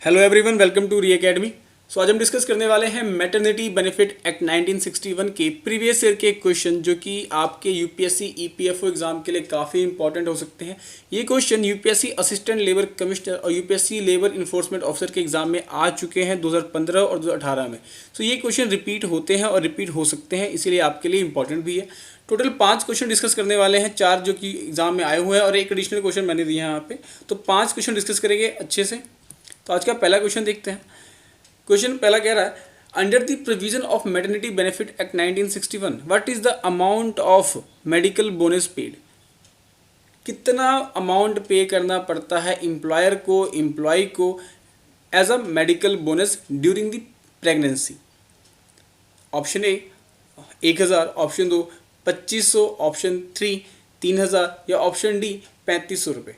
Hello everyone, welcome to Re Academy. So आज हम discuss करने वाले हैं मैटरनिटी बेनिफिट एक्ट 1961 के प्रीवियस ईयर के क्वेश्चन जो कि आपके यूपीएससी ईपीएफओ एग्जाम के लिए काफ़ी इंपॉर्टेंट हो सकते हैं। ये question UPSC assistant labour commissioner और यूपीएससी लेबर इन्फोर्समेंट ऑफिसर के एग्जाम में आ चुके हैं 2015 और 2018 में। सो ये क्वेश्चन रिपीट होते हैं और रिपीट हो सकते हैं, इसीलिए आपके लिए इंपॉर्टेंट भी है। टोटल 5 क्वेश्चन डिस्कस करने वाले हैं, 4 जो कि एग्जाम में आए हुए हैं और एक एडिशनल क्वेश्चन मैंने दिया है यहाँ पे। तो 5 क्वेश्चन डिस्कस करेंगे अच्छे से। तो आज का पहला क्वेश्चन देखते हैं। क्वेश्चन पहला कह रहा है, under the provision of maternity benefit act 1961 what is the amount of medical bonus paid. कितना अमाउंट पे करना पड़ता है एम्प्लॉयर को एम्प्लॉय को as a medical bonus during the pregnancy. Option A 1000, option 2 2500, option 3 3000 या ऑप्शन डी 3500 रुपये।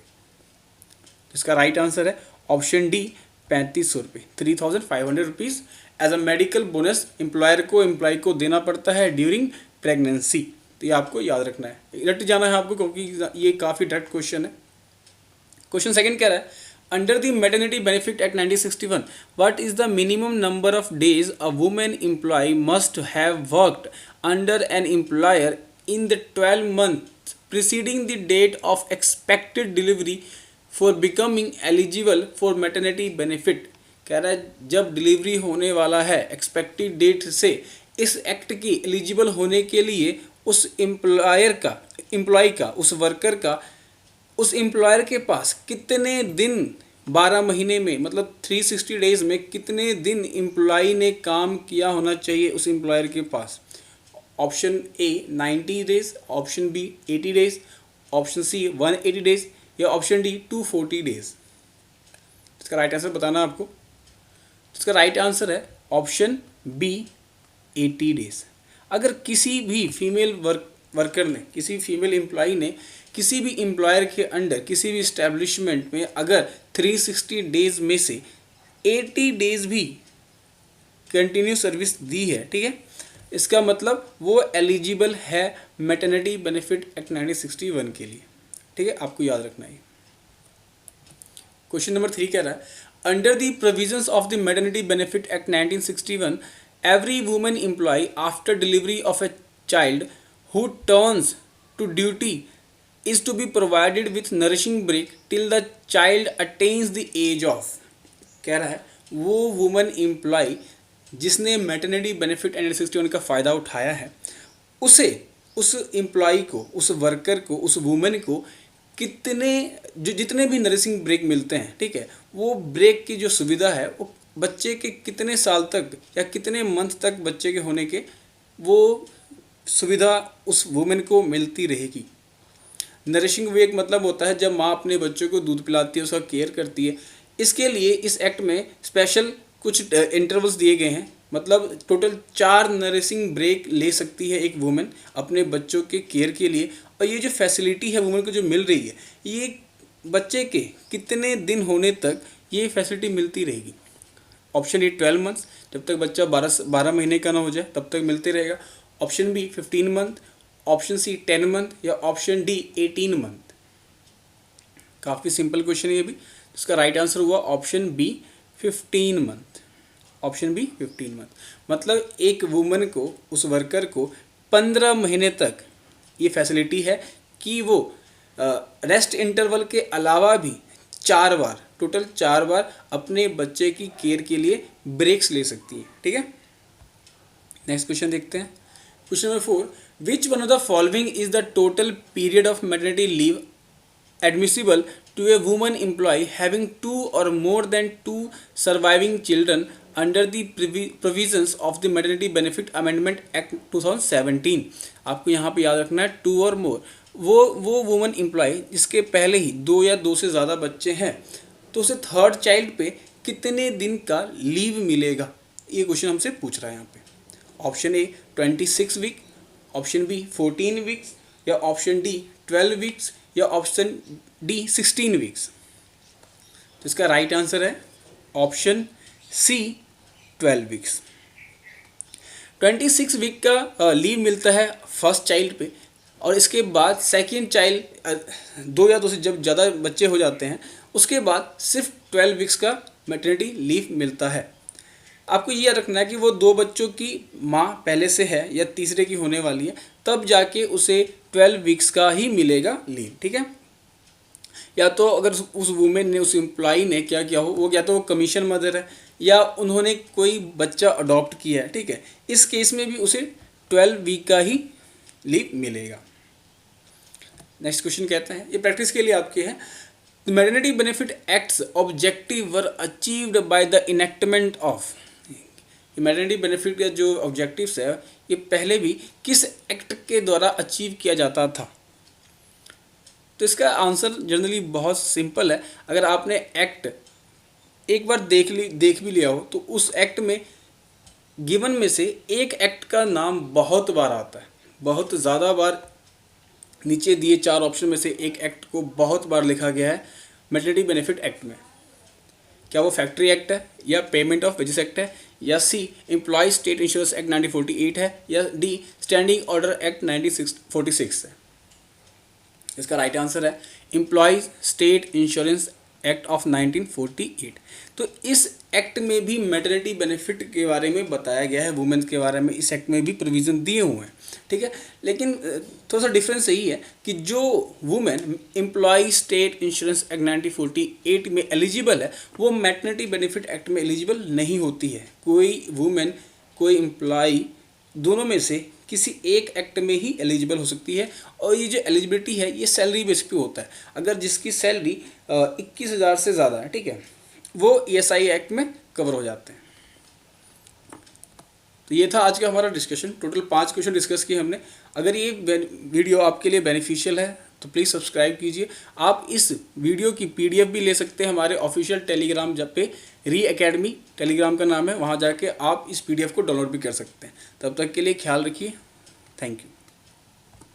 इसका right answer है ऑप्शन डी 3500 रुपये, 3500 rupees as a medical bonus employer को एम्प्लॉय को देना पड़ता है ड्यूरिंग प्रेगनेंसी। तो ये आपको याद रखना है, रट जाना है आपको, क्योंकि ये काफ़ी डायरेक्ट क्वेश्चन है। क्वेश्चन सेकंड कह रहा है, under the maternity benefit act 1961 what is the minimum number of days a women employee must have worked under an employer in the 12 months preceding the date of expected delivery for becoming eligible for maternity benefit. कह रहा है जब delivery होने वाला है expected date से इस act की एलिजिबल होने के लिए उस एम्प्लॉय का उस वर्कर का उस एम्प्लॉयर के पास कितने दिन 12 महीने में मतलब 360 डेज में कितने दिन एम्प्लॉय ने काम किया होना चाहिए उस एम्प्लॉयर के पास। Option A 90 days, option B 80 days, option C 180 days या ऑप्शन डी 240 डेज। इसका राइट आंसर बताना आपको। इसका राइट आंसर है ऑप्शन बी 80 डेज। अगर किसी भी फीमेल वर्कर ने, किसी फीमेल एम्प्लॉय ने किसी भी एम्प्लॉयर के अंडर किसी भी इस्टेब्लिशमेंट में अगर 360 डेज में से 80 डेज भी कंटिन्यू सर्विस दी है, ठीक है, इसका मतलब वो एलिजिबल है मैटरनिटी बेनिफिट एक्ट 1961 के लिए। ठीक है, आपको याद रखना है। क्वेश्चन नंबर 3 कह रहा है, under the provisions of the maternity benefit act 1961 every women employee after delivery of a child who turns to duty is to be provided with nourishing break till the child attains the age of. कह रहा है वो women employee जिसने maternity benefit 1961 का फ़ायदा उठाया है उसे, उस एम्प्लॉय को, उस वर्कर को, उस वुमेन को कितने जितने भी नर्सिंग ब्रेक मिलते हैं, ठीक है, वो ब्रेक की जो सुविधा है वो बच्चे के कितने साल तक या कितने मंथ तक बच्चे के होने के वो सुविधा उस वुमेन को मिलती रहेगी। नरिशिंग ब्रेक मतलब होता है जब माँ अपने बच्चों को दूध पिलाती है, उसका केयर करती है। इसके लिए इस एक्ट में स्पेशल कुछ इंटरवल्स दिए गए हैं, मतलब टोटल 4 नरिशिंग ब्रेक ले सकती है एक वुमेन अपने बच्चों के केयर के लिए। और ये जो फैसिलिटी है वुमेन को जो मिल रही है, ये बच्चे के कितने दिन होने तक ये फैसिलिटी मिलती रहेगी। ऑप्शन ए 12 मंथ्स, जब तक बच्चा 12 महीने का ना हो जाए तब तक मिलते रहेगा। Option B 15 month, option C 10 month या ऑप्शन डी 18 मंथ। काफ़ी सिंपल क्वेश्चन है ये भी। इसका राइट आंसर हुआ option B 15 month. Option B 15 month मतलब एक वुमन को, उस वर्कर को 15 महीने तक ये फैसिलिटी है कि वो रेस्ट इंटरवल के अलावा भी 4 बार, टोटल 4 बार अपने बच्चे की केयर के लिए ब्रेक्स ले सकती है। ठीक है, नेक्स्ट क्वेश्चन देखते हैं। Question number 4, which one of the following is the total period of maternity leave admissible to a woman employee having 2 or more than 2 surviving children under the provisions of the Maternity Benefit Amendment Act 2017। आपको यहाँ पे याद रखना है 2 और मोर, वो woman employ जिसके पहले ही 2 या 2 से ज़्यादा बच्चे हैं तो उसे थर्ड चाइल्ड पे कितने दिन का लीव मिलेगा, ये क्वेश्चन हमसे पूछ रहा है यहाँ पे। Option A 26 week, option B 14 weeks या ऑप्शन डी 12 वीक्स या ऑप्शन डी 16 वीक्स। तो इसका राइट आंसर है ऑप्शन सी 12 वीक्स। 26 वीक का लीव मिलता है फर्स्ट चाइल्ड पे और इसके बाद सेकेंड चाइल्ड 2 या 2 से जब ज़्यादा बच्चे हो जाते हैं उसके बाद सिर्फ 12 वीक्स का मैटरनिटी लीव मिलता है। आपको ये याद रखना है कि वो 2 बच्चों की माँ पहले से है या तीसरे की होने वाली है, तब जाके उसे 12 वीक्स का ही मिलेगा लीव, ठीक है। या तो अगर उस वुमेन ने, उस एम्प्लॉई ने क्या किया हो, वो या तो वो कमीशन मदर है या उन्होंने कोई बच्चा अडॉप्ट किया है, ठीक है, इस केस में भी उसे 12 वीक का ही लीव मिलेगा। नेक्स्ट क्वेश्चन कहते हैं, ये प्रैक्टिस के लिए आपके हैं, the maternity benefit acts objective were achieved by the enactment of. ये मैटरनिटी बेनिफिट का जो ऑब्जेक्टिव्स है ये पहले भी किस एक्ट के द्वारा अचीव किया जाता था। तो इसका आंसर जनरली बहुत सिंपल है। अगर आपने एक्ट एक बार देख भी लिया हो तो उस एक्ट में गिवन में से एक एक्ट का नाम बहुत बार आता है, बहुत ज़्यादा बार। नीचे दिए 4 ऑप्शन में से एक एक्ट को बहुत बार लिखा गया है मैटरनिटी बेनिफिट एक्ट में। क्या वो फैक्ट्री एक्ट है, या पेमेंट ऑफ वेजेस एक्ट है, या सी एम्प्लॉय स्टेट इंश्योरेंस एक्ट 1948 है, या डी स्टैंडिंग ऑर्डर एक्ट 1946 है। इसका राइट आंसर है employee state insurance act of 1948। तो इस एक्ट में भी मैटरनिटी बेनिफिट के बारे में बताया गया है, वुमेन्स के बारे में इस एक्ट में भी प्रोविज़न दिए हुए हैं, ठीक है। लेकिन थोड़ा सा डिफरेंस यही है कि जो women employee state insurance act 1948 में एलिजिबल है, वो मैटरनिटी बेनिफिट एक्ट में एलिजिबल नहीं होती है। कोई वुमेन, कोई एम्प्लॉय, दोनों में से किसी एक एक्ट में ही एलिजिबल हो सकती है। और ये जो एलिजिबिलिटी है ये सैलरी बेस पे होता है। अगर जिसकी सैलरी 21,000 से ज़्यादा है, ठीक है, वो ESI एक्ट में कवर हो जाते हैं। तो ये था आज का हमारा डिस्कशन। टोटल 5 क्वेश्चन डिस्कस किए हमने। अगर ये वीडियो आपके लिए बेनिफिशियल है तो प्लीज़ सब्सक्राइब कीजिए। आप इस वीडियो की PDF भी ले सकते हैं हमारे ऑफिशियल टेलीग्राम, जब पे री एकेडमी टेलीग्राम का नाम है, वहाँ जाके आप इस PDF को डाउनलोड भी कर सकते हैं। तब तक के लिए ख्याल रखिए। Thank you.